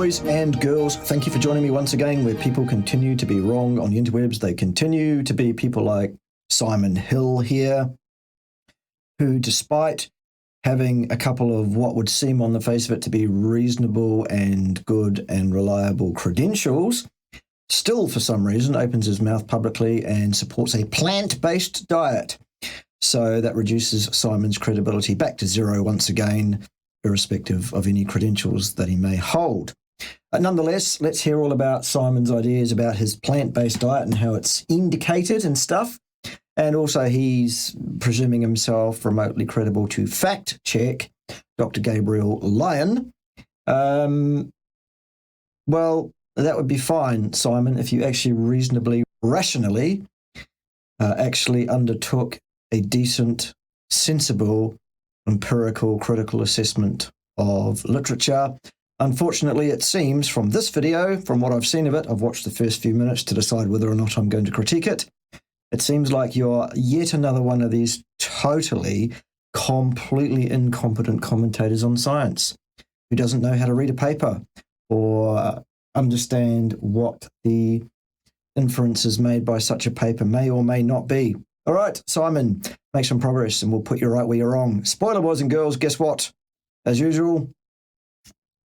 boys and girls, thank you for joining me once again, where people continue to be wrong on the interwebs. They continue to be people like Simon Hill here, who, despite having a couple of what would seem on the face of it to be reasonable and good and reliable credentials, still for some reason opens his mouth publicly and supports a plant-based diet. So that reduces Simon's credibility back to zero once again, irrespective of any credentials that he may hold. Nonetheless, let's hear all about Simon's ideas about his plant-based diet and how it's indicated and stuff. And also he's presuming himself remotely credible to fact-check Dr Gabrielle Lyon. Well, that would be fine, Simon, if you actually reasonably, rationally, actually undertook a decent, sensible, empirical, critical assessment of literature. Unfortunately, it seems from this video, from what I've seen of it, I've watched the first few minutes to decide whether or not I'm going to critique it. It seems like you're yet another one of these totally, completely incompetent commentators on science who doesn't know how to read a paper or understand what the inferences made by such a paper may or may not be. All right, Simon, make some progress and we'll put you right where you're wrong. Spoiler, boys and girls, guess what? As usual,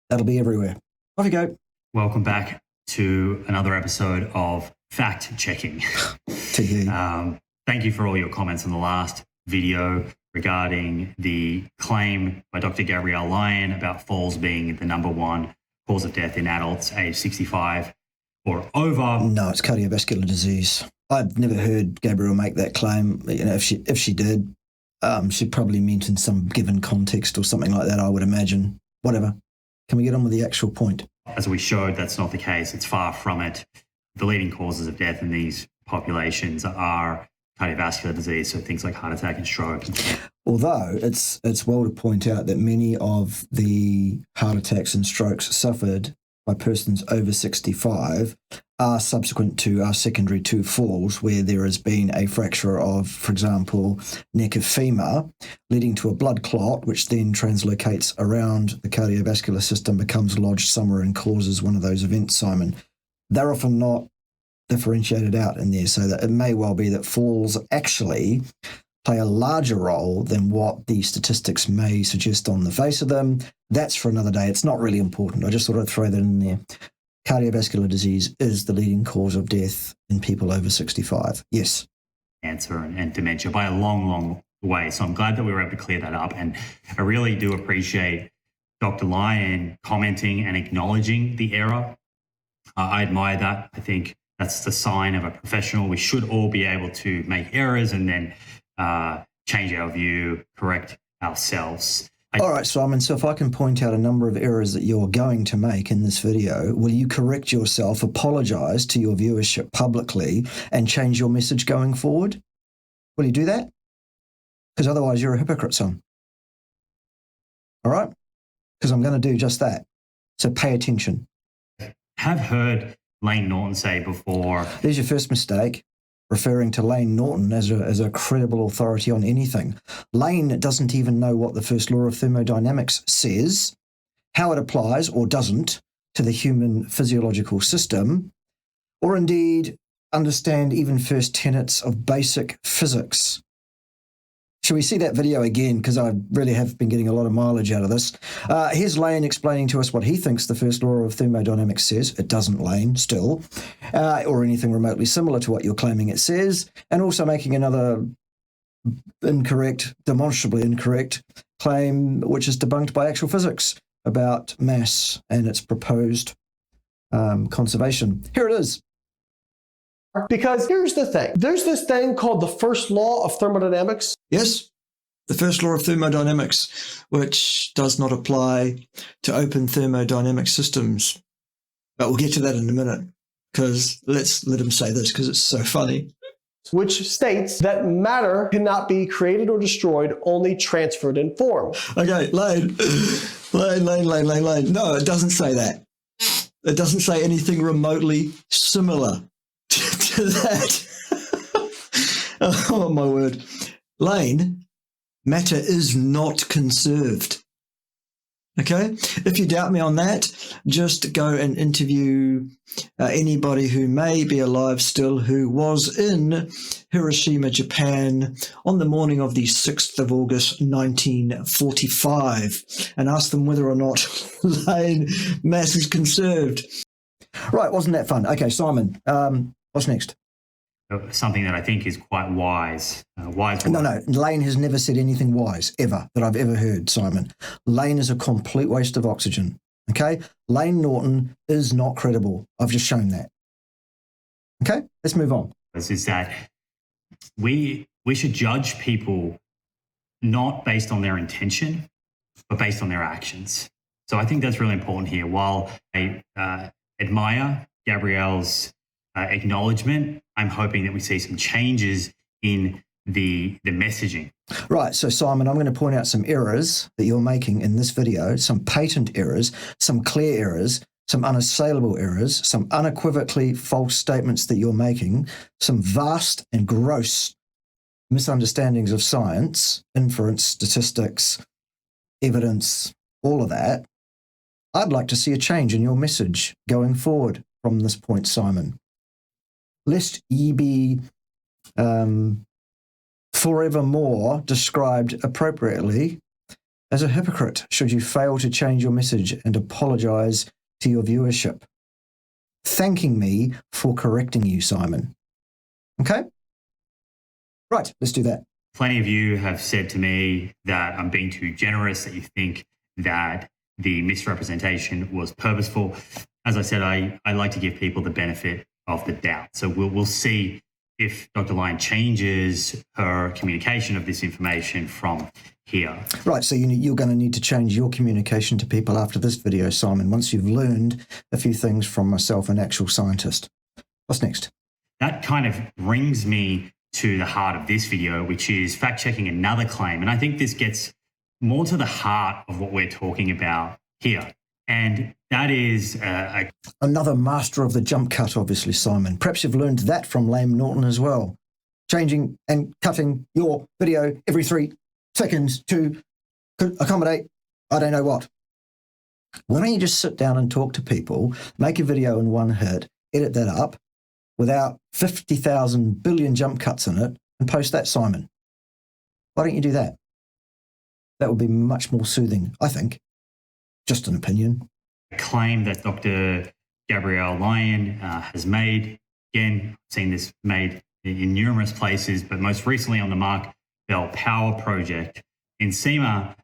that'll be everywhere. Off you go. Welcome back to another episode of Fact Checking. Thank you for all your comments on the last video regarding the claim by Dr. Gabrielle Lyon about falls being the #1 cause of death in adults aged 65 or over. No, it's cardiovascular disease. I've never heard Gabrielle make that claim. You know, if she did, she probably meant in some given context or something like that, I would imagine. Whatever. Can we get on with the actual point? As we showed, that's not the case. It's far from it. The leading causes of death in these populations are cardiovascular disease, so things like heart attack and stroke. Although it's well to point out that many of the heart attacks and strokes suffered by persons over 65 are subsequent to, are secondary to falls where there has been a fracture of, for example, neck of femur, leading to a blood clot, which then translocates around the cardiovascular system, becomes lodged somewhere and causes one of those events, Simon. They're often not differentiated out in there, so that it may well be that falls actually play a larger role than what the statistics may suggest on the face of them. That's for another day. It's not really important. I just thought I'd throw that in there. Cardiovascular disease is the leading cause of death in people over 65. Yes. Cancer and dementia by a long, long way. So I'm glad that we were able to clear that up. And I really do appreciate Dr. Lyon commenting and acknowledging the error. I admire that. I think that's the sign of a professional. We should all be able to make errors and then change our view, correct ourselves. All right, Simon, so if I can point out a number of errors that you're going to make in this video, will you correct yourself, apologise to your viewership publicly and change your message going forward? Will you do that? Because otherwise you're a hypocrite, son. All right? Because I'm going to do just that. So pay attention. Have heard Layne Norton say before. There's your first mistake, referring to Layne Norton as a credible authority on anything. Layne doesn't even know what the first law of thermodynamics says, how it applies or doesn't to the human physiological system, or indeed understand even first tenets of basic physics. Shall we see that video again? Because I really have been getting a lot of mileage out of this. Here's Layne explaining to us what he thinks the first law of thermodynamics says. It doesn't, Layne, still. Or anything remotely similar to what you're claiming it says. And also making another incorrect, demonstrably incorrect claim, which is debunked by actual physics about mass and its proposed conservation. Here it is. Because here's the thing. There's this thing called the first law of thermodynamics. Yes, the first law of thermodynamics, which does not apply to open thermodynamic systems. But we'll get to that in a minute, because let's let him say this, because it's so funny. Which states that matter cannot be created or destroyed, only transferred in form. Okay, Layne. No, it doesn't say that. It doesn't say anything remotely similar to that. Oh, my word. Layne, matter is not conserved. Okay, if you doubt me on that, just go and interview anybody who may be alive still who was in Hiroshima, Japan on the morning of the 6th of August, 1945, and ask them whether or not Layne mass is conserved. Right, wasn't that fun? Okay, Simon, what's next? Something that I think is quite wise. No, Layne has never said anything wise, ever, that I've ever heard, Simon. Layne is a complete waste of oxygen, okay? Layne Norton is not credible. I've just shown that. Okay, let's move on. Is that we should judge people not based on their intention, but based on their actions. So I think that's really important here. While I admire Gabrielle's acknowledgement, I'm hoping that we see some changes in the messaging. Right, so Simon, I'm going to point out some errors that you're making in this video, some patent errors, some clear errors, some unassailable errors, some unequivocally false statements that you're making, some vast and gross misunderstandings of science, inference, statistics, evidence, all of that. I'd like to see a change in your message going forward from this point, Simon. Lest ye be forevermore described appropriately as a hypocrite should you fail to change your message and apologize to your viewership. Thanking me for correcting you, Simon. Okay? Right, let's do that. Plenty of you have said to me that I'm being too generous, that you think that the misrepresentation was purposeful. As I said, I like to give people the benefit of the doubt. So we'll see if Dr. Lyon changes her communication of this information from here. Right, so you're going to need to change your communication to people after this video, Simon, once you've learned a few things from myself, an actual scientist. What's next? That kind of brings me to the heart of this video, which is fact-checking another claim. And I think this gets more to the heart of what we're talking about here. And that is another master of the jump cut, obviously, Simon. Perhaps you've learned that from Layne Norton as well. Changing and cutting your video every 3 seconds to accommodate I don't know what. Why don't you just sit down and talk to people, make a video in one hit, edit that up without 50,000 billion jump cuts in it and post that, Simon? Why don't you do that? That would be much more soothing, I think. Just an opinion. A claim that Dr. Gabrielle Lyon has made. Again, I've seen this made in numerous places, but most recently on the Mark Bell Power Project. NZNature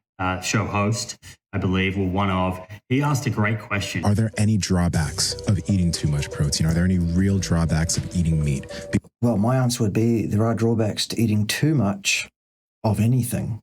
show host, I believe, or one of, he asked a great question. Are there any drawbacks of eating too much protein? Are there any real drawbacks of eating meat? Well, my answer would be there are drawbacks to eating too much of anything.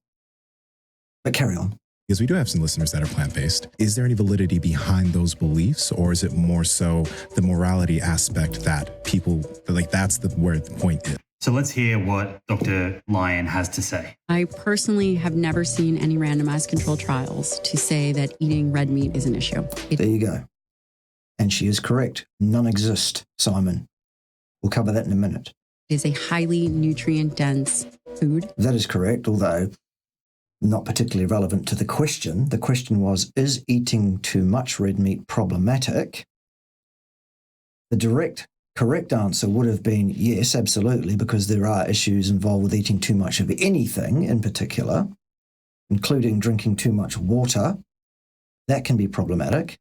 But carry on. Because we do have some listeners that are plant-based. Is there any validity behind those beliefs, or is it more so the morality aspect that people, like, that's where the point is? So let's hear what Dr. Lyon has to say. I personally have never seen any randomized controlled trials to say that eating red meat is an issue. There you go. And she is correct. None exist, Simon. We'll cover that in a minute. It is a highly nutrient-dense food. That is correct, although not particularly relevant to the question. The question was, is eating too much red meat problematic? The direct correct answer would have been yes, absolutely, because there are issues involved with eating too much of anything in particular, including drinking too much water. That can be problematic.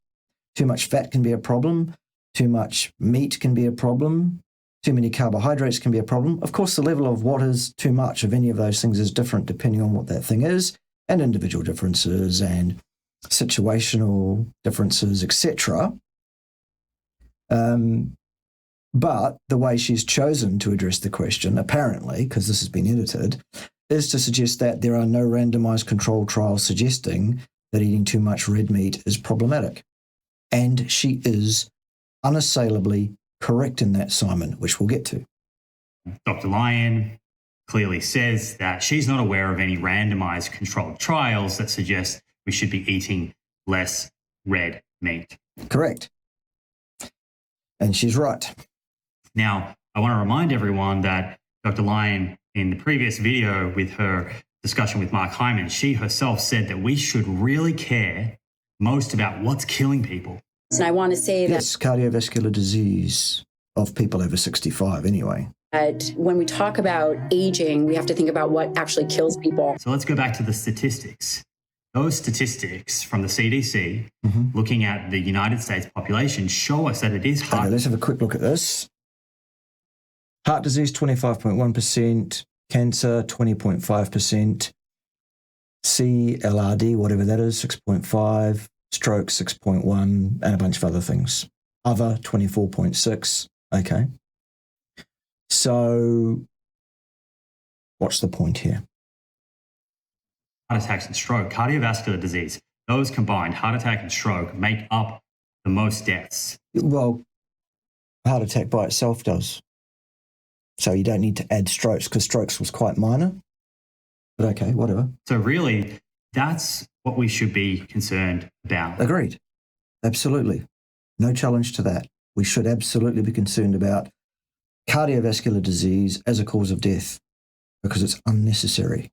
Too much fat can be a problem. Too much meat can be a problem. Too many carbohydrates can be a problem. Of course, the level of what is too much of any of those things is different depending on what that thing is, and individual differences and situational differences, etc. But the way she's chosen to address the question, apparently, because this has been edited, is to suggest that there are no randomized controlled trials suggesting that eating too much red meat is problematic. And she is unassailably correct in that, Simon, which we'll get to. Dr. Lyon clearly says that she's not aware of any randomized controlled trials that suggest we should be eating less red meat. Correct. And she's right. Now, I want to remind everyone that Dr. Lyon, in the previous video with her discussion with Mark Hyman, she herself said that we should really care most about what's killing people. And I want to say Yes, cardiovascular disease of people over 65 anyway. that when we talk about aging, we have to think about what actually kills people. So let's go back to the statistics. Those statistics from the CDC, looking at the United States population, show us that it is hard. Okay, let's have a quick look at this. Heart disease, 25.1%. Cancer, 20.5%. CLRD, whatever that is, 6.5. Stroke, 6.1. And a bunch of other things. Other, 24.6. Okay. So what's the point here? Heart attacks and stroke, cardiovascular disease, those combined, heart attack and stroke, make up the most deaths. Well, a heart attack by itself does. So you don't need to add strokes because strokes was quite minor. But okay, whatever. So really, that's what we should be concerned about. Agreed. Absolutely. No challenge to that. We should absolutely be concerned about cardiovascular disease as a cause of death because it's unnecessary.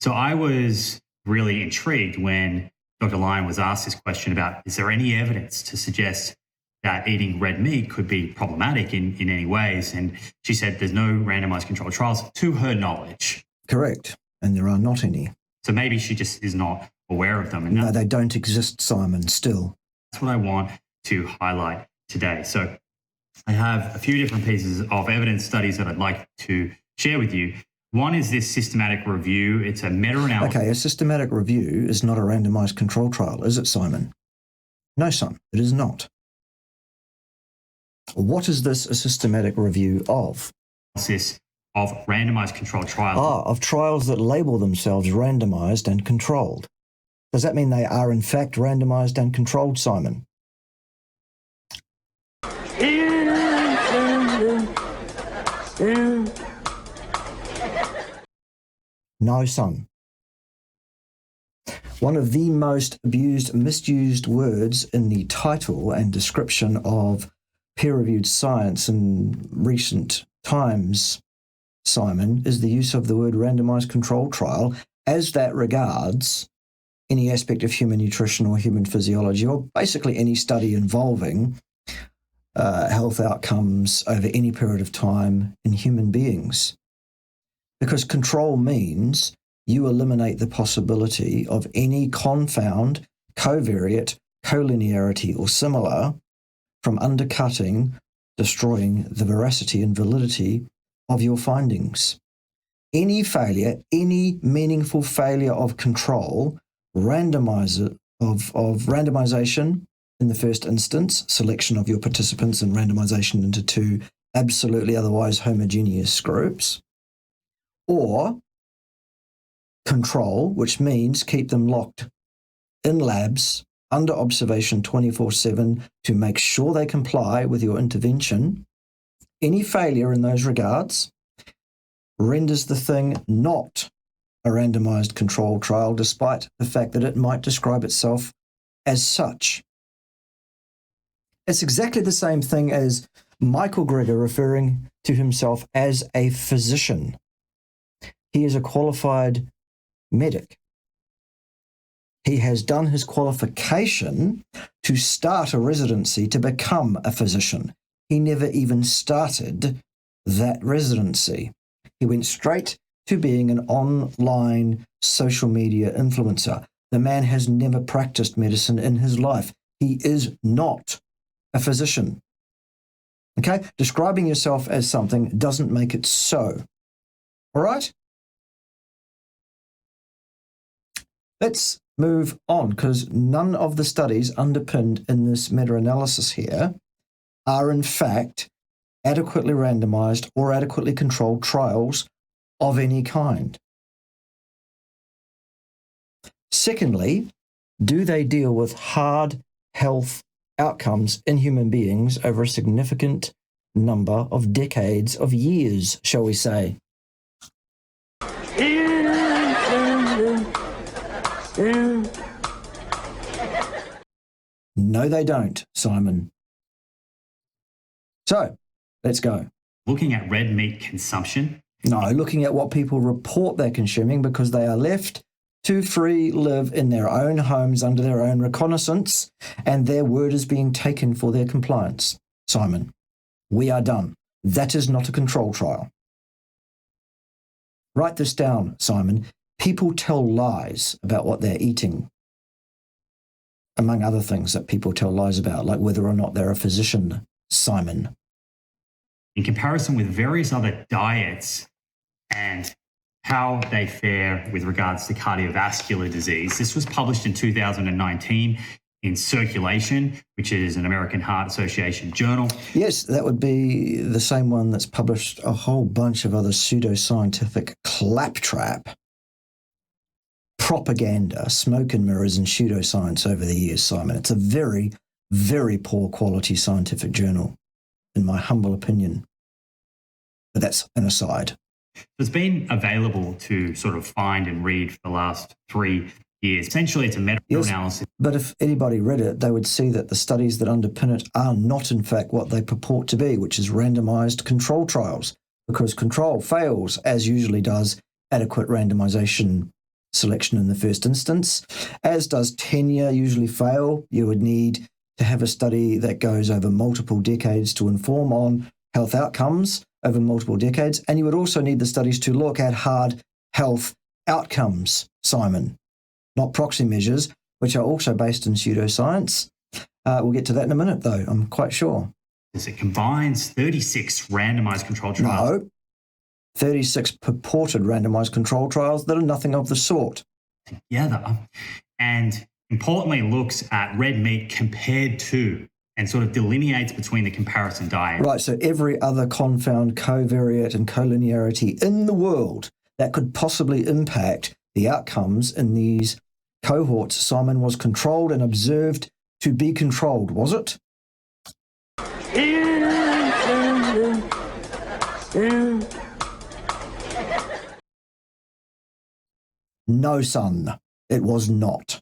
So I was really intrigued when Dr. Lyon was asked this question about, is there any evidence to suggest that eating red meat could be problematic in any ways? And she said there's no randomized controlled trials to her knowledge. Correct. And there are not any. So maybe she just is not aware of them. And No, they don't exist, Simon, still. that's what I want to highlight today. So I have a few different pieces of evidence studies that I'd like to share with you. One is this systematic review. It's a meta-analysis. Okay, a systematic review is not a randomized control trial, is it, Simon? No, son, it is not. What is this a systematic review of? Of randomized controlled trials. Of trials that label themselves randomized and controlled. Does that mean they are in fact randomized and controlled, Simon? No, son. One of the most abused, misused words in the title and description of peer-reviewed science in recent times, Simon, is the use of the word randomized controlled trial as that regards any aspect of human nutrition or human physiology, or basically any study involving health outcomes over any period of time in human beings. Because control means you eliminate the possibility of any confound, covariate, collinearity, or similar from undercutting, destroying the veracity and validity of your findings. Any failure, any meaningful failure of control, randomization in the first instance, selection of your participants and randomization into two absolutely otherwise homogeneous groups, or control, which means keep them locked in labs under observation 24/7 to make sure they comply with your intervention. Any failure in those regards renders the thing not a randomized controlled trial, despite the fact that it might describe itself as such. It's exactly the same thing as Michael Greger referring to himself as a physician. He is a qualified medic. He has done his qualification to start a residency to become a physician. He never even started that residency. He went straight to being an online social media influencer. The man has never practiced medicine in his life. He is not a physician. Okay? Describing yourself as something doesn't make it so. All right? Let's move on, because none of the studies underpinned in this meta-analysis here are in fact adequately randomized or adequately controlled trials of any kind. Secondly, do they deal with hard health outcomes in human beings over a significant number of decades of years, shall we say? No, they don't, Simon. So, let's go. Looking at red meat consumption. No, looking at what people report they're consuming, because they are left to free live in their own homes under their own reconnaissance, and their word is being taken for their compliance. Simon, we are done. That is not a control trial. Write this down, Simon. People tell lies about what they're eating, among other things that people tell lies about, like whether or not they're a physician, Simon. In comparison with various other diets and how they fare with regards to cardiovascular disease. This was published in 2019 in Circulation, which is an American Heart Association journal. Yes, that would be the same one that's published a whole bunch of other pseudoscientific claptrap propaganda, smoke and mirrors and pseudoscience over the years, Simon. It's a very, very poor quality scientific journal, in my humble opinion. But that's an aside. It's been available to sort of find and read for the last 3 years. Essentially, it's a meta-analysis. But if anybody read it, they would see that the studies that underpin it are not, in fact, what they purport to be, which is randomized control trials, because control fails, as usually does adequate randomization selection in the first instance, as does tenure usually fail. You would need to have a study that goes over multiple decades to inform on health outcomes over multiple decades. And you would also need the studies to look at hard health outcomes, Simon, not proxy measures, which are also based in pseudoscience. We'll get to that in a minute, though, I'm quite sure. It combines 36 randomized control trials. No, 36 purported randomized control trials that are nothing of the sort. Together. And importantly, looks at red meat compared to and sort of delineates between the comparison diet. Right, so every other confound, covariate and collinearity in the world that could possibly impact the outcomes in these cohorts, Simon, was controlled and observed to be controlled, was it? No, son, it was not.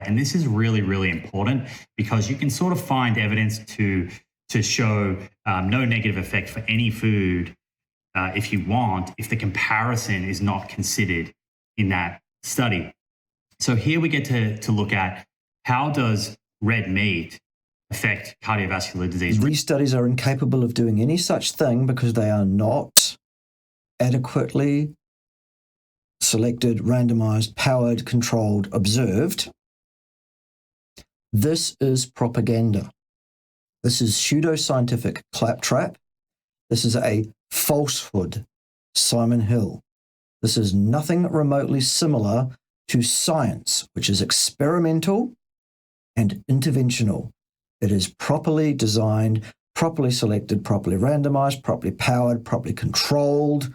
And this is really, really important because you can sort of find evidence to show no negative effect for any food if you want, if the comparison is not considered in that study. So here we get to look at how does red meat affect cardiovascular disease. These studies are incapable of doing any such thing because they are not adequately selected, randomized, powered, controlled, observed. This is propaganda. This is pseudoscientific claptrap. This is a falsehood, Simon Hill. This is nothing remotely similar to science, which is experimental and interventional. It is properly designed, properly selected, properly randomized, properly powered, properly controlled,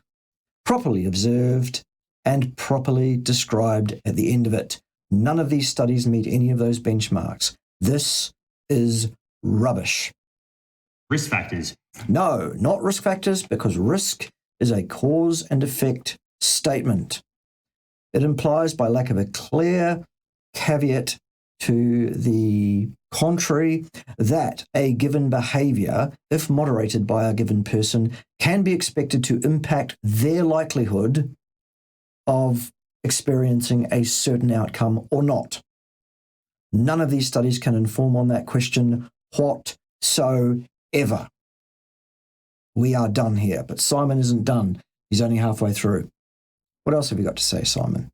properly observed, and properly described at the end of it. None of these studies meet any of those benchmarks. This is rubbish. Risk factors. No, not risk factors, because risk is a cause and effect statement. It implies, by lack of a clear caveat to the contrary, that a given behavior, if moderated by a given person, can be expected to impact their likelihood of experiencing a certain outcome or not. None of these studies can inform on that question whatsoever. We are done here, but Simon isn't done. He's only halfway through. What else have you got to say, Simon?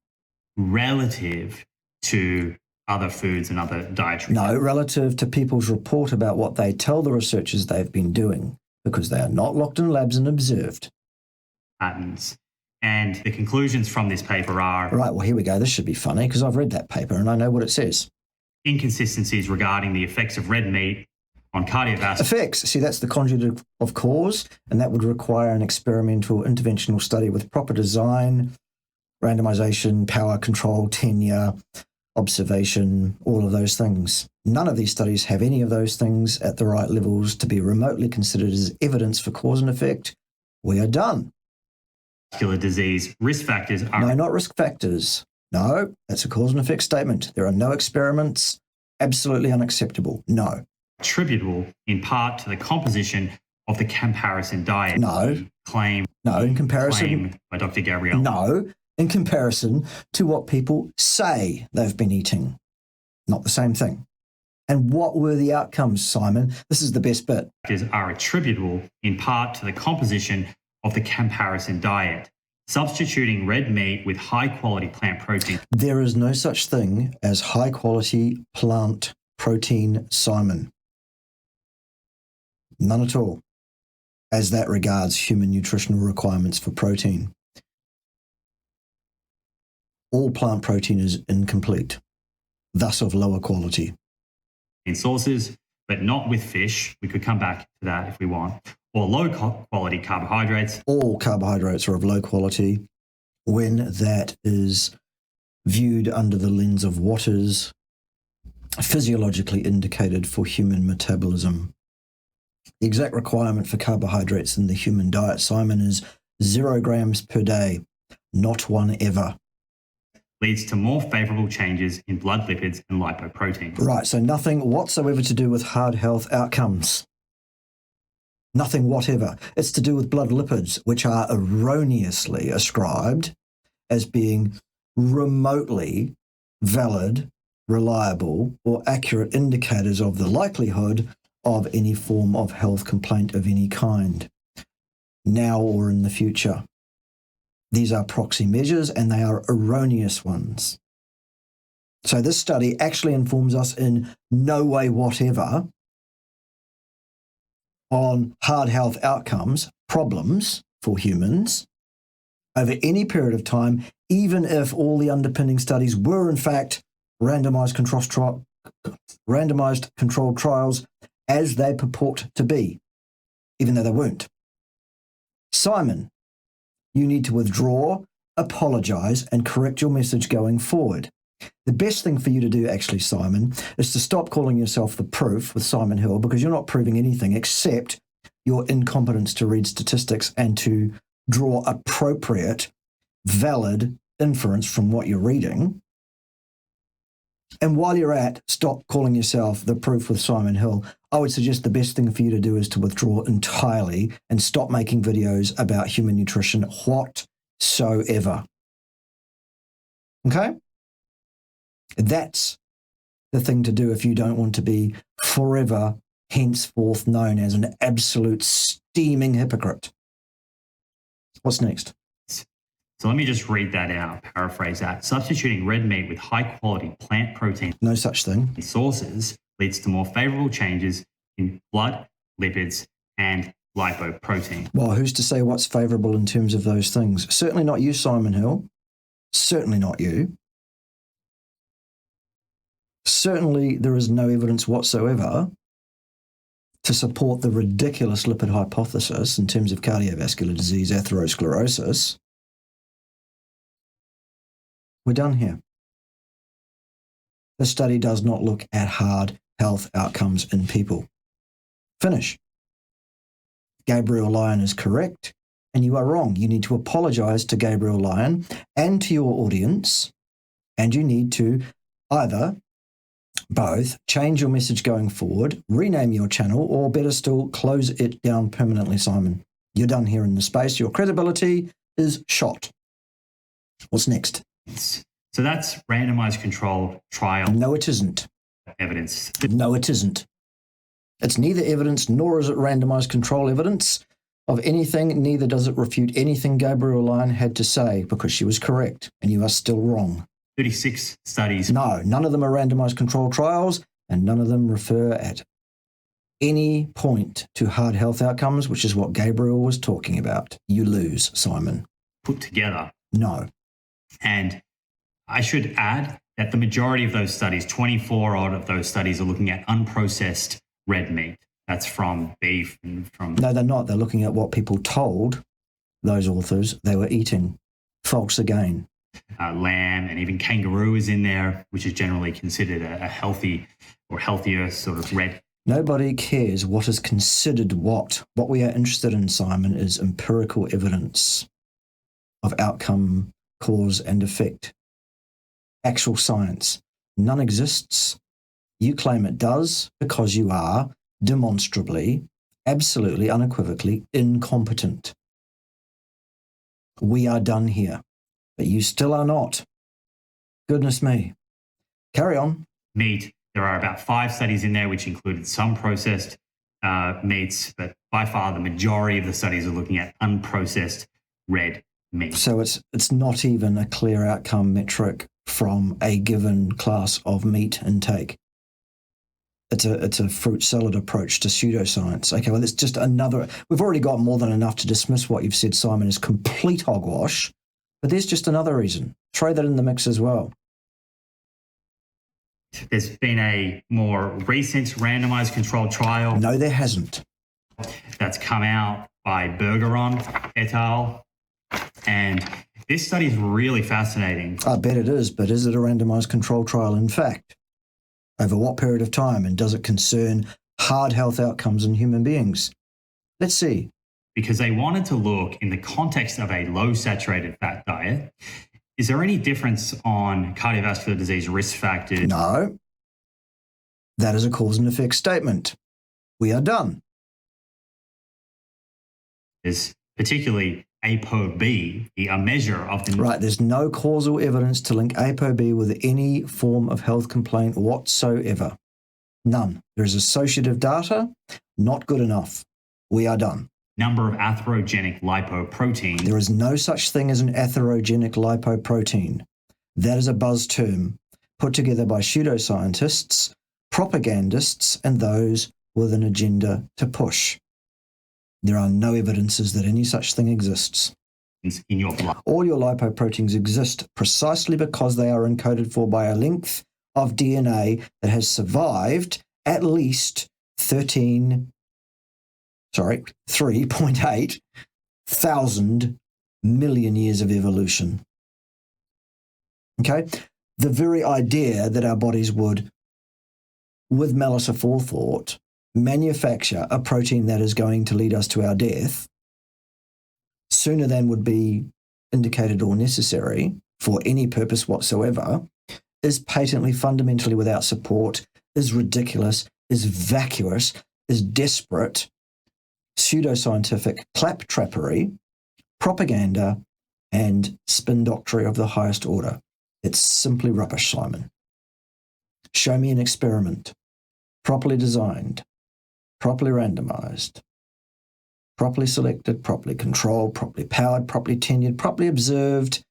Relative to other foods and other dietary. No, relative to people's report about what they tell the researchers they've been doing, because they are not locked in labs and observed. Patterns. And the conclusions from this paper are... Right, well, here we go. This should be funny because I've read that paper and I know what it says. Inconsistencies regarding the effects of red meat on cardiovascular... Effects. See, that's the conjugate of cause, and that would require an experimental interventional study with proper design, randomization, power control, tenure, observation, all of those things. None of these studies have any of those things at the right levels to be remotely considered as evidence for cause and effect. We are done. Disease risk factors are... No, not risk factors. No, that's a cause and effect statement. There are no experiments. Absolutely unacceptable. No. Attributable in part to the composition of the comparison diet. No. Claim. No, in comparison. Claim by Dr. Gabrielle. No, in comparison to what people say they've been eating. Not the same thing. And what were the outcomes, Simon? This is the best bit. Are attributable in part to the composition of the comparison diet. Substituting red meat with high-quality plant protein. There is no such thing as high-quality plant protein, Simon. None at all, as that regards human nutritional requirements for protein. All plant protein is incomplete, thus of lower quality. In sources, but not with fish. We could come back to that if we want. Or low-quality carbohydrates. All carbohydrates are of low quality when that is viewed under the lens of what is physiologically indicated for human metabolism. The exact requirement for carbohydrates in the human diet, Simon, is 0 grams per day, not one ever. Leads to more favourable changes in blood lipids and lipoproteins. Right, so nothing whatsoever to do with heart health outcomes. Nothing whatever. It's to do with blood lipids, which are erroneously ascribed as being remotely valid, reliable, or accurate indicators of the likelihood of any form of health complaint of any kind, now or in the future. These are proxy measures and they are erroneous ones. So this study actually informs us in no way whatever on hard health outcomes, problems for humans over any period of time, even if all the underpinning studies were in fact randomized controlled trials as they purport to be, even though they weren't. Simon, you need to withdraw, apologize, and correct your message going forward. The best thing for you to do, actually, Simon, is to stop calling yourself the proof with Simon Hill, because you're not proving anything except your incompetence to read statistics and to draw appropriate, valid inference from what you're reading. And while you're at, stop calling yourself the proof with Simon Hill. I would suggest the best thing for you to do is to withdraw entirely and stop making videos about human nutrition whatsoever. Okay? That's the thing to do if you don't want to be forever henceforth known as an absolute steaming hypocrite. What's next? So let me just read that out, paraphrase that. Substituting red meat with high-quality plant protein. No such thing. Sources leads to more favourable changes in blood, lipids, and lipoprotein. Well, who's to say what's favourable in terms of those things? Certainly not you, Simon Hill. Certainly not you. Certainly there is no evidence whatsoever to support the ridiculous lipid hypothesis in terms of cardiovascular disease, atherosclerosis. We're done here. The study does not look at hard health outcomes in people. Finish. Gabrielle Lyon is correct, and you are wrong. You need to apologize to Gabrielle Lyon and to your audience, and you need to either both change your message going forward, rename your channel, or better still, close it down permanently, Simon. You're done here in the space. Your credibility is shot. What's next? So that's randomized controlled trial. No, it isn't. Evidence. No, it isn't. It's neither evidence nor is it randomized control evidence of anything. Neither does it refute anything Gabrielle Lyon had to say, because she was correct and you are still wrong. 36 studies. No, none of them are randomized control trials and none of them refer at any point to hard health outcomes, which is what Gabrielle was talking about. You lose, Simon. Put together. No. And I should add that the majority of those studies, 24 odd of those studies, are looking at unprocessed red meat. That's from beef and from... No, they're not. They're looking at what people told those authors they were eating. False again. Lamb and even kangaroo is in there, which is generally considered a healthy or healthier sort of red. Nobody cares what is considered what. What we are interested in, Simon, is empirical evidence of outcome, cause and effect. Actual science. None exists. You claim it does because you are demonstrably, absolutely, unequivocally incompetent. We are done here. But you still are not. Goodness me. Carry on. Meat, there are about 5 studies in there, which included some processed meats, but by far the majority of the studies are looking at unprocessed red meat. So it's not even a clear outcome metric from a given class of meat intake. It's a fruit salad approach to pseudoscience. Okay, well, it's just another. We've already got more than enough to dismiss what you've said, Simon, is complete hogwash. But there's just another reason. Throw that in the mix as well. There's been a more recent randomized controlled trial. No, there hasn't. That's come out by Bergeron et al. And this study is really fascinating. I bet it is, but is it a randomized control trial in fact? Over what period of time? And does it concern hard health outcomes in human beings? Let's see. Because they wanted to look in the context of a low saturated fat diet. Is there any difference on cardiovascular disease risk factors? No. That is a cause and effect statement. We are done. There's particularly ApoB, a measure of the... Right, there's no causal evidence to link ApoB with any form of health complaint whatsoever. None. There is associative data, not good enough. We are done. Number of atherogenic lipoprotein. There is no such thing as an atherogenic lipoprotein. That is a buzz term put together by pseudoscientists, propagandists, and those with an agenda to push. There are no evidences that any such thing exists. In your blood. All your lipoproteins exist precisely because they are encoded for by a length of DNA that has survived at least 3.8 thousand million years of evolution. Okay? The very idea that our bodies would, with malice aforethought, manufacture a protein that is going to lead us to our death sooner than would be indicated or necessary for any purpose whatsoever is patently, fundamentally without support, is ridiculous, is vacuous, is desperate, pseudoscientific claptrappery, propaganda, and spin doctrine of the highest order. It's simply rubbish, Simon. Show me an experiment, properly designed, properly randomized, properly selected, properly controlled, properly powered, properly tenured, properly observed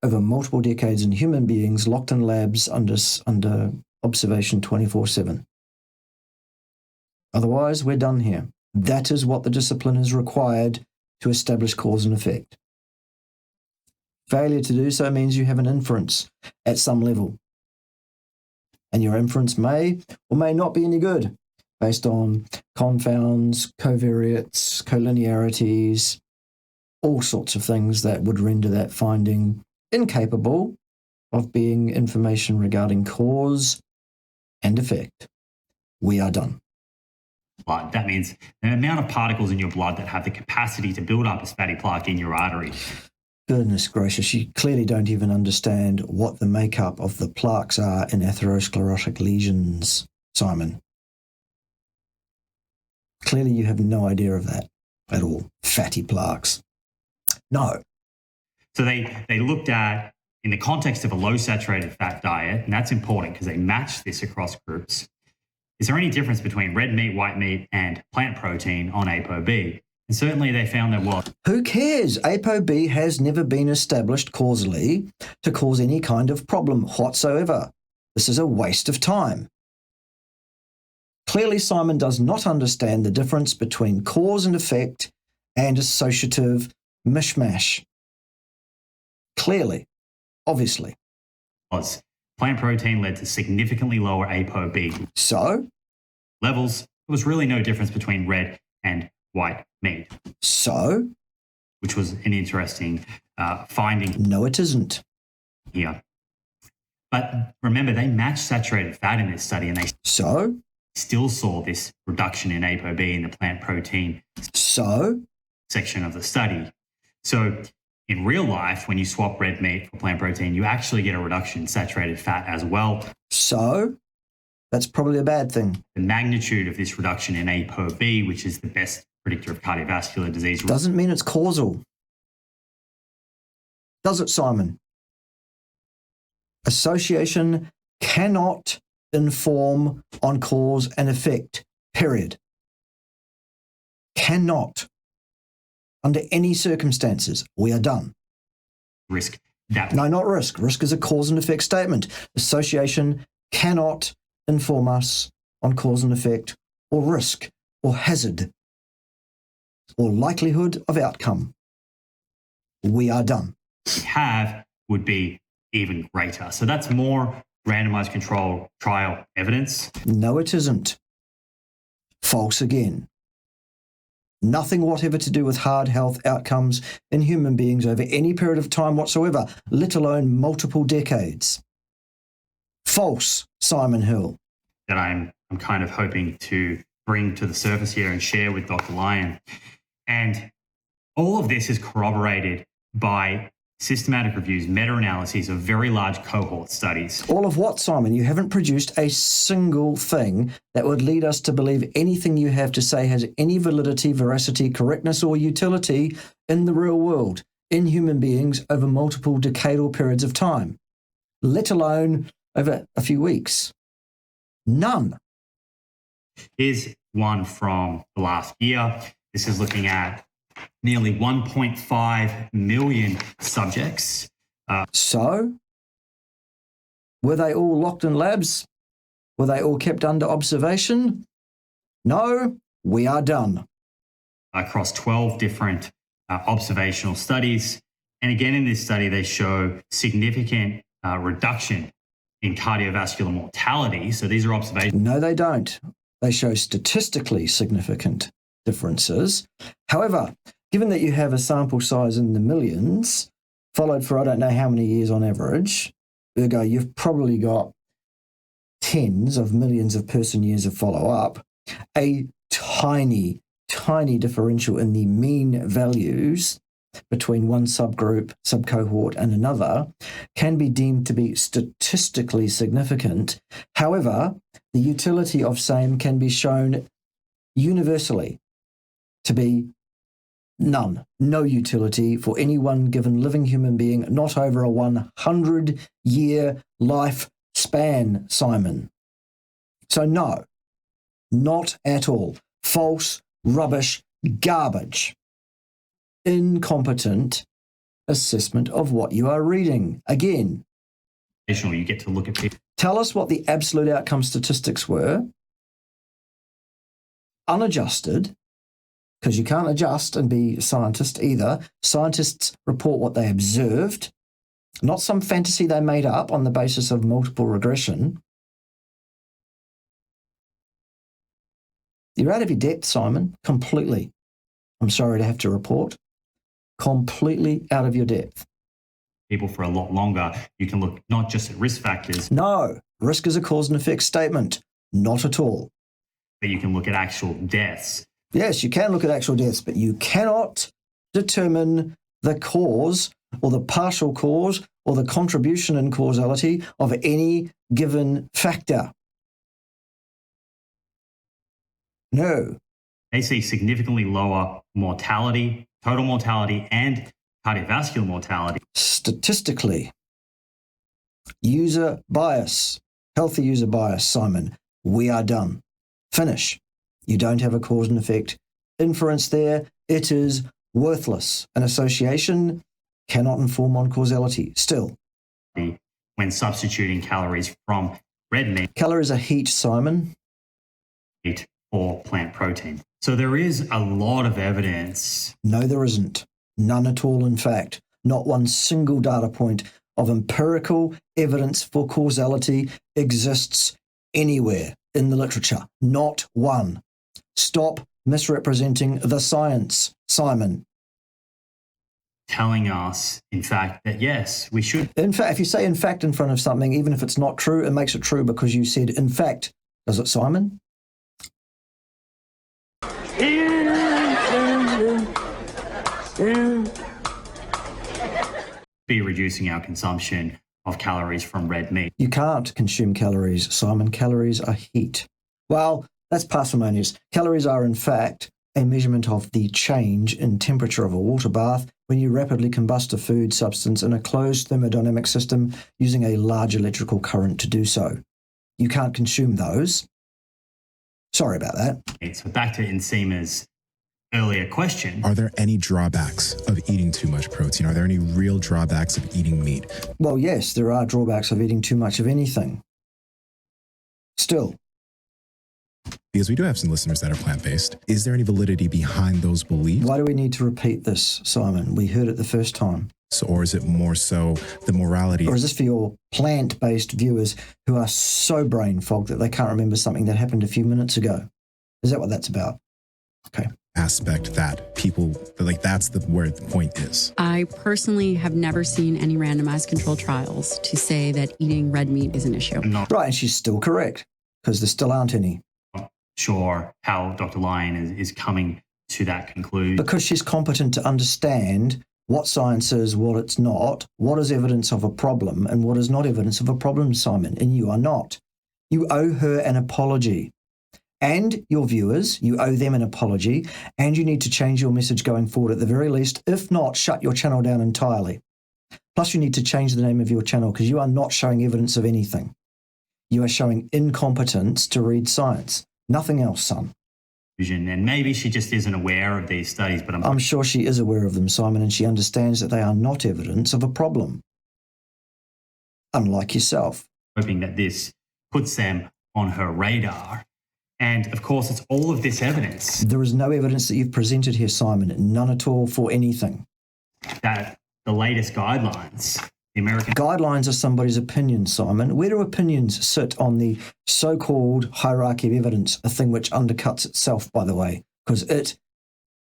over multiple decades in human beings locked in labs under observation 24/7. Otherwise, we're done here. That is what the discipline is required to establish cause and effect. Failure to do so means you have an inference at some level. And your inference may or may not be any good based on confounds, covariates, collinearities, all sorts of things that would render that finding incapable of being information regarding cause and effect. We are done. Blood. That means the amount of particles in your blood that have the capacity to build up as fatty plaque in your artery. Goodness gracious, you clearly don't even understand what the makeup of the plaques are in atherosclerotic lesions, Simon. Clearly you have no idea of that at all. Fatty plaques. No. So they looked at, in the context of a low saturated fat diet, and that's important because they matched this across groups. Is there any difference between red meat, white meat, and plant protein on ApoB? And certainly they found there was. Who cares? ApoB has never been established causally to cause any kind of problem whatsoever. This is a waste of time. Clearly, Simon does not understand the difference between cause and effect and associative mishmash. Clearly, obviously. Plant protein led to significantly lower ApoB So? levels. There was really no difference between red and white meat. So? Which was an interesting finding. No, it isn't. Here. But remember, they matched saturated fat in this study and they So? Still saw this reduction in ApoB in the plant protein section of the study. So in real life, when you swap red meat for plant protein, you actually get a reduction in saturated fat as well. So? That's probably a bad thing. The magnitude of this reduction in ApoB, which is the best predictor of cardiovascular disease, doesn't mean it's causal. Does it, Simon? Association cannot inform on cause and effect, period. Cannot. Under any circumstances. We are done. Risk that. No, not risk. Risk is a cause and effect statement. Association cannot inform us on cause and effect or risk or hazard or likelihood of outcome. We are done. We have would be even greater. So that's more randomized control trial evidence. No, it isn't. False again. Nothing whatever to do with hard health outcomes in human beings over any period of time whatsoever, let alone multiple decades. False, Simon Hill. That I'm kind of hoping to bring to the surface here and share with Dr. Lyon. And all of this is corroborated by systematic reviews, meta-analyses of very large cohort studies. All of what, Simon? You haven't produced a single thing that would lead us to believe anything you have to say has any validity, veracity, correctness, or utility in the real world, in human beings over multiple decadal periods of time, let alone over a few weeks. None. Here's one from the last year. This is looking at nearly 1.5 million subjects. So, were they all locked in labs? Were they all kept under observation? No, we are done. Across 12 different observational studies. And again, in this study, they show significant reduction in cardiovascular mortality. So these are observations. No, they don't. They show statistically significant differences. However, given that you have a sample size in the millions, followed for I don't know how many years on average, ergo you've probably got tens of millions of person years of follow-up, a tiny differential in the mean values between one subgroup, subcohort, and another can be deemed to be statistically significant. However, the utility of same can be shown universally to be none, no utility for any one given living human being, not over a 100-year life span, Simon. So no, not at all. False, rubbish, garbage. Incompetent assessment of what you are reading. Again, You get to look at people. tell us what the absolute outcome statistics were, unadjusted, because you can't adjust and be a scientist either. Scientists report what they observed, not some fantasy they made up on the basis of multiple regression. You're out of your depth, Simon, completely. I'm sorry to have to report. Completely out of your depth. People for a lot longer. You can look not just at risk factors, No, risk is a cause and effect statement. Not at all. but you can look at actual deaths. Yes, you can look at actual deaths, but you cannot determine the cause or the partial cause or the contribution in causality of any given factor. No. They see significantly lower mortality, total mortality, and cardiovascular mortality. Statistically, user bias, healthy user bias, Simon, we are done. Finish. You don't have a cause and effect inference there. It is worthless. An association cannot inform on causality. Still. When substituting calories from red meat Calories are heat, Simon. or plant protein. So there is a lot of evidence. No, there isn't. None at all, in fact. Not one single data point of empirical evidence for causality exists anywhere in the literature. Not one. Stop misrepresenting the science, Simon. Telling us, in fact, that yes, we should. In fact, if you say in fact in front of something, even if it's not true, it makes it true because you said in fact. Does it, Simon? Be reducing our consumption of calories from red meat. You can't consume calories, Simon. Calories are heat. Well, that's parsimonious. Calories are, in fact, a measurement of the change in temperature of a water bath when you rapidly combust a food substance in a closed thermodynamic system using a large electrical current to do so. You can't consume those. Sorry about that. So back to Nsema's earlier question. Are there any drawbacks of eating too much protein? Are there any real drawbacks of eating meat? Well, yes, there are drawbacks of eating too much of anything. Still. Because we do have some listeners that are plant-based. Is there any validity behind those beliefs? Why do we need to repeat this, Simon? We heard it the first time. Or is it more so the morality? Or is this for your plant-based viewers who are so brain fogged that they can't remember something that happened a few minutes ago? Is that what that's about? Okay. Aspect that people, like that's where the point is. I personally have never seen any randomized control trials to say that eating red meat is an issue. I'm not Right, and she's still correct, because there still aren't any. sure how Dr. Lyon is coming to that conclusion. Because she's competent to understand what science is, what it's not, what is evidence of a problem, and what is not evidence of a problem, Simon, and you are not. You owe her an apology. And your viewers, you owe them an apology, and you need to change your message going forward at the very least. If not, shut your channel down entirely. Plus, you need to change the name of your channel because you are not showing evidence of anything. You are showing incompetence to read science. Nothing else, son. And maybe she just isn't aware of these studies, but I'm sure she is aware of them, Simon, and she understands that they are not evidence of a problem. Unlike yourself. hoping that this puts them on her radar. And of course, it's all of this evidence. There is no evidence that you've presented here, Simon, none at all for anything. That the latest guidelines, the American Guidelines are somebody's opinion, Simon. Where do opinions sit on the so-called hierarchy of evidence, a thing which undercuts itself, by the way, because it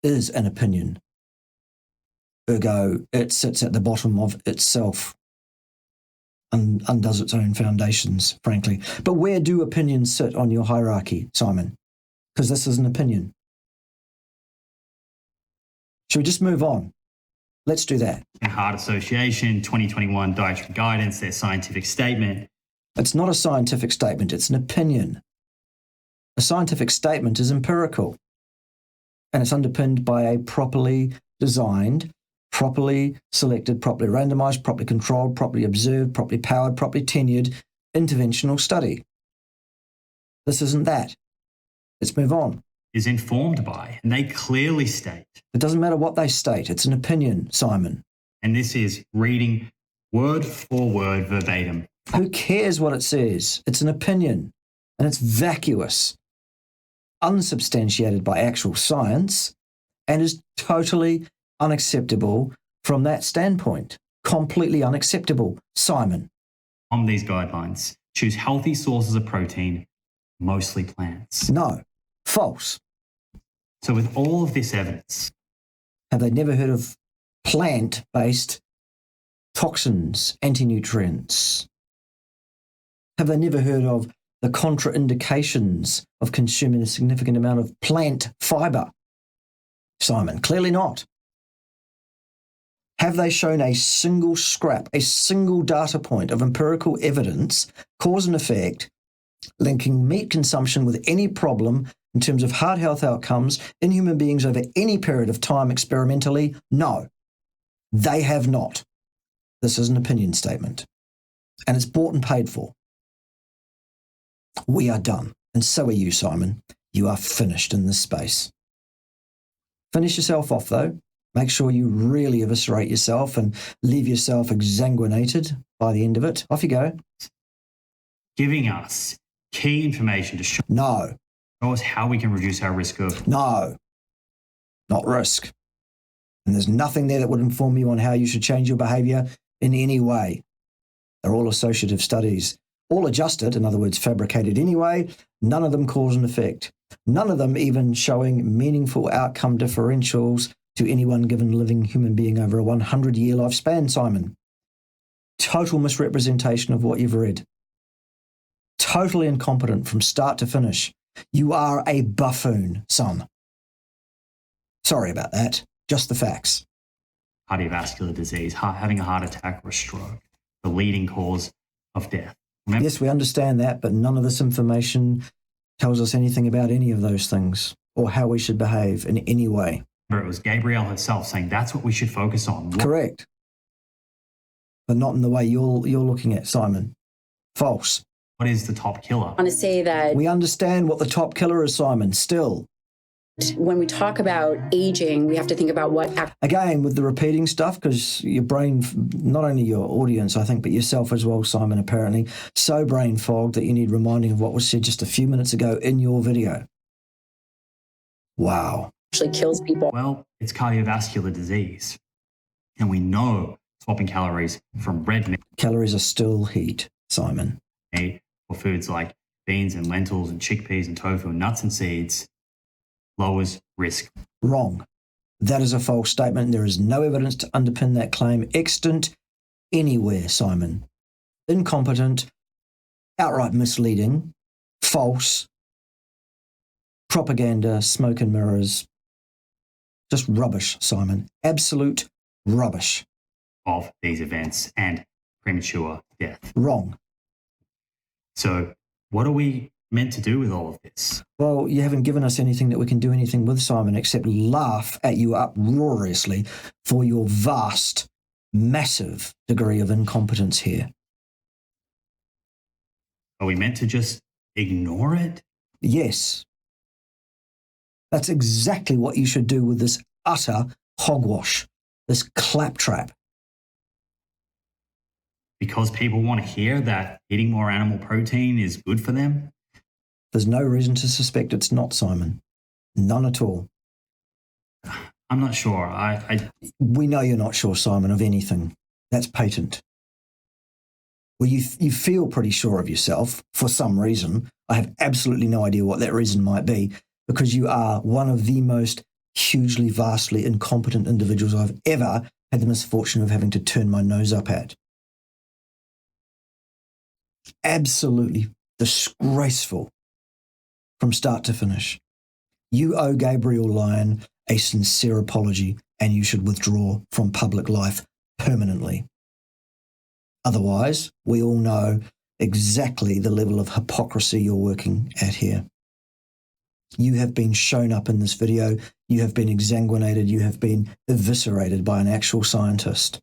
is an opinion. Ergo, it sits at the bottom of itself and undoes its own foundations, frankly. But where do opinions sit on your hierarchy, Simon? Because this is an opinion. Should we just move on? Let's do that. Heart Association 2021 dietary guidance, their scientific statement. It's not a scientific statement, it's an opinion. A scientific statement is empirical, and it's underpinned by a properly designed, properly selected, properly randomized, properly controlled, properly observed, properly powered, properly tenured interventional study. This isn't that. Let's move on. Is informed by, and they clearly state. It doesn't matter what they state. It's an opinion, Simon. And this is reading word for word verbatim. Who cares what it says? It's an opinion, and it's vacuous, unsubstantiated by actual science, and is totally unacceptable from that standpoint. Completely unacceptable, Simon. On these guidelines, choose healthy sources of protein, mostly plants. No, false. So with all of this evidence, Have they never heard of plant-based toxins, anti-nutrients? Have they never heard of the contraindications of consuming a significant amount of plant fiber? Simon, clearly not. Have they shown a single scrap, a single data point of empirical evidence, cause and effect, linking meat consumption with any problem in terms of heart health outcomes in human beings over any period of time experimentally? No, they have not. This is an opinion statement, and it's bought and paid for. We are done, and so are you, Simon. You are finished in this space. Finish yourself off, though. Make sure you really eviscerate yourself and leave yourself exsanguinated by the end of it. Off you go. giving us key information to show No, us how we can reduce our risk of no, not risk. And there's nothing there that would inform you on how you should change your behavior in any way. They're all associative studies, all adjusted, in other words, fabricated anyway. None of them cause and effect. None of them even showing meaningful outcome differentials to any one given living human being over a 100-year lifespan, Simon. Total misrepresentation of what you've read. Totally incompetent from start to finish. You are a buffoon, son. Sorry about that. Just the facts. cardiovascular disease, having a heart attack or a stroke, the leading cause of death. Remember, Yes, we understand that, but none of this information tells us anything about any of those things. or how we should behave in any way. It was Gabrielle herself saying that's what we should focus on. Correct. But not in the way you're looking at, Simon. False. What is the top killer? I want to say that We understand what the top killer is, Simon, still. when we talk about aging, we have to think about what Again, with the repeating stuff, because your brain, not only your audience, I think, but yourself as well, Simon, apparently, so brain fogged that you need reminding of what was said just a few minutes ago in your video. Wow. actually kills people. Well, it's cardiovascular disease. And we know swapping calories from red meat Calories are still heat, Simon. or foods like beans and lentils and chickpeas and tofu and nuts and seeds lowers risk. Wrong. That is a false statement. There is no evidence to underpin that claim extant anywhere, Simon. Incompetent, outright misleading, false, propaganda, smoke and mirrors. Just rubbish, Simon. Absolute rubbish. Of these events and premature death. Wrong. So what are we meant to do with all of this? Well, you haven't given us anything that we can do anything with, Simon, except laugh at you uproariously for your vast, massive degree of incompetence here. Are we meant to just ignore it? Yes. That's exactly what you should do with this utter hogwash, this claptrap. Because people want to hear that eating more animal protein is good for them? There's no reason to suspect it's not, Simon. None at all. I'm not sure. We know you're not sure, Simon, of anything. That's patent. Well, you feel pretty sure of yourself for some reason. I have absolutely no idea what that reason might be, because you are one of the most hugely, vastly incompetent individuals I've ever had the misfortune of having to turn my nose up at. Absolutely disgraceful from start to finish. You owe Gabrielle Lyon a sincere apology, and you should withdraw from public life permanently. Otherwise, we all know exactly the level of hypocrisy you're working at here. You have been shown up in this video. You have been exsanguinated. You have been eviscerated by an actual scientist.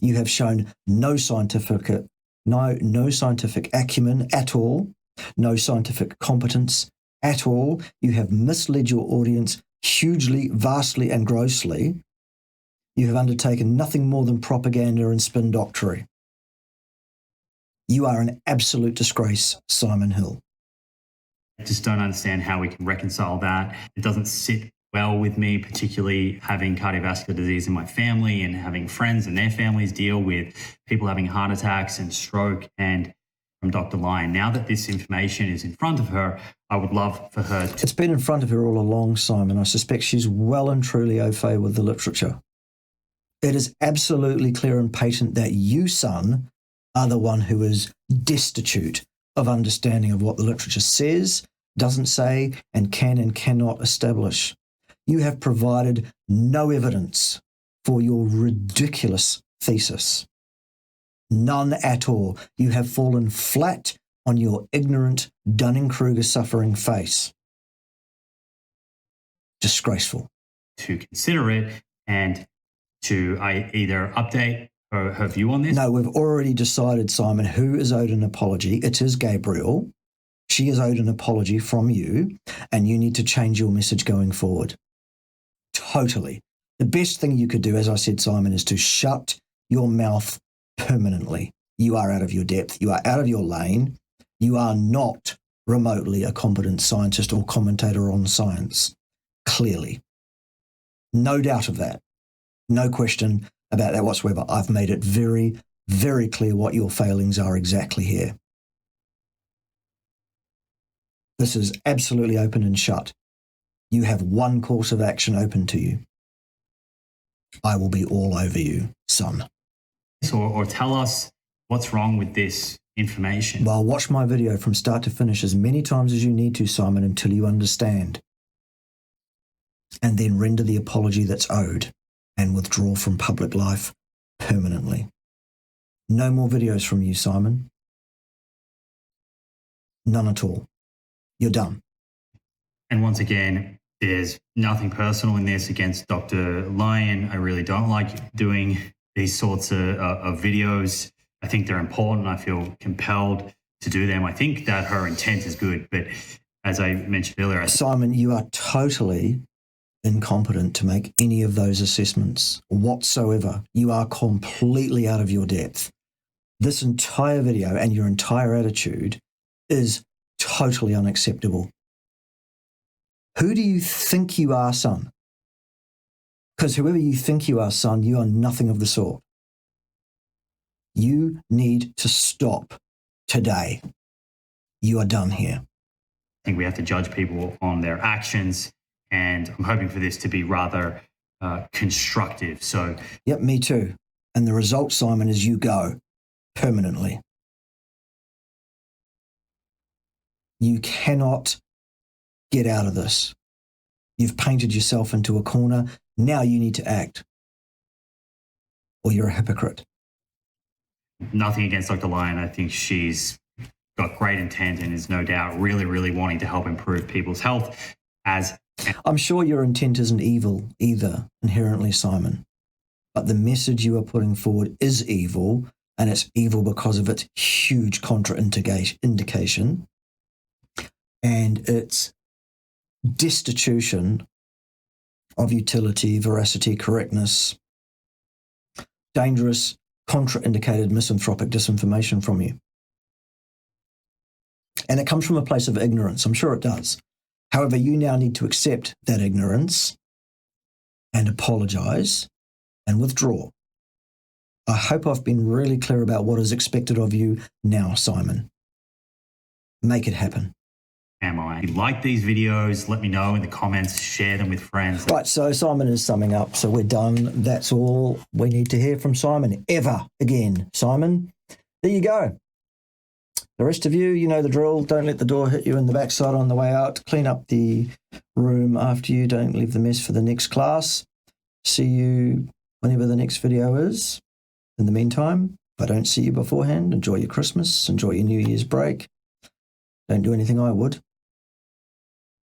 You have shown no scientific acumen at all, no scientific competence at all. You have misled your audience hugely, vastly, and grossly. You have undertaken nothing more than propaganda and spin doctory. You are an absolute disgrace, Simon Hill. I just don't understand how we can reconcile that. It doesn't sit well with me, particularly having cardiovascular disease in my family and having friends and their families deal with people having heart attacks and stroke. And from Dr. Lyon, now that this information is in front of her, I would love for her to... It's been in front of her all along, Simon. I suspect she's well and truly au fait with the literature. It is absolutely clear and patent that you, son, are the one who is destitute of understanding of what the literature says, doesn't say, and can and cannot establish. You have provided no evidence for your ridiculous thesis. None at all. You have fallen flat on your ignorant, Dunning-Kruger suffering face. Disgraceful. To consider it and to either update her view on this. No, we've already decided, Simon, who is owed an apology. It is Gabrielle. She is owed an apology from you, and you need to change your message going forward. Totally. The best thing you could do, as I said, Simon, is to shut your mouth permanently. You are out of your depth. You are out of your lane. You are not remotely a competent scientist or commentator on science. Clearly. No doubt of that. No question about that whatsoever. I've made it very, very clear what your failings are exactly here. This is absolutely open and shut. You have one course of action open to you. I will be all over you, son. Or tell us what's wrong with this information. Well, watch my video from start to finish as many times as you need to, Simon, until you understand. And then render the apology that's owed and withdraw from public life permanently. No more videos from you, Simon. None at all. You're done. And once again, there's nothing personal in this against Dr. Lyon. I really don't like doing these sorts of videos. I think they're important. I feel compelled to do them. I think that her intent is good, but as I mentioned earlier, Simon, you are totally incompetent to make any of those assessments whatsoever. You are completely out of your depth. This entire video and your entire attitude is totally unacceptable. Who do you think you are, son? Because whoever you think you are, son, you are nothing of the sort. You need to stop today. You are done here. I think we have to judge people on their actions, and I'm hoping for this to be rather constructive. So, yep, me too. And the result, Simon, is you go permanently. You cannot get out of this. You've painted yourself into a corner. Now you need to act, or you're a hypocrite. Nothing against Dr. Lyon. I think she's got great intent and is no doubt really, really wanting to help improve people's health. I'm sure your intent isn't evil either, inherently, Simon. But the message you are putting forward is evil, and it's evil because of its huge contraindication and its destitution of utility, veracity, correctness, dangerous, contraindicated, misanthropic disinformation from you. And it comes from a place of ignorance. I'm sure it does. However, you now need to accept that ignorance and apologize and withdraw. I hope I've been really clear about what is expected of you now, Simon. Make it happen. Am I? If you like these videos, let me know in the comments, share them with friends. Right, so Simon is summing up. So we're done. That's all we need to hear from Simon ever again. Simon, there you go. The rest of you, you know the drill. Don't let the door hit you in the backside on the way out. Clean up the room after you. Don't leave the mess for the next class. See you whenever the next video is. In the meantime, if I don't see you beforehand, enjoy your Christmas, enjoy your New Year's break. Don't do anything I would.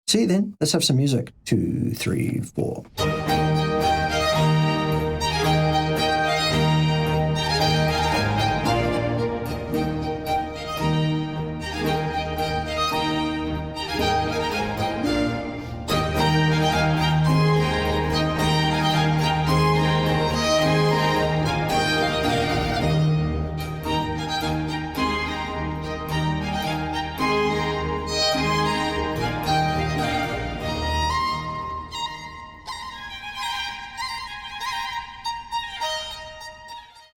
See you then. Let's have some music. 2, 3, 4.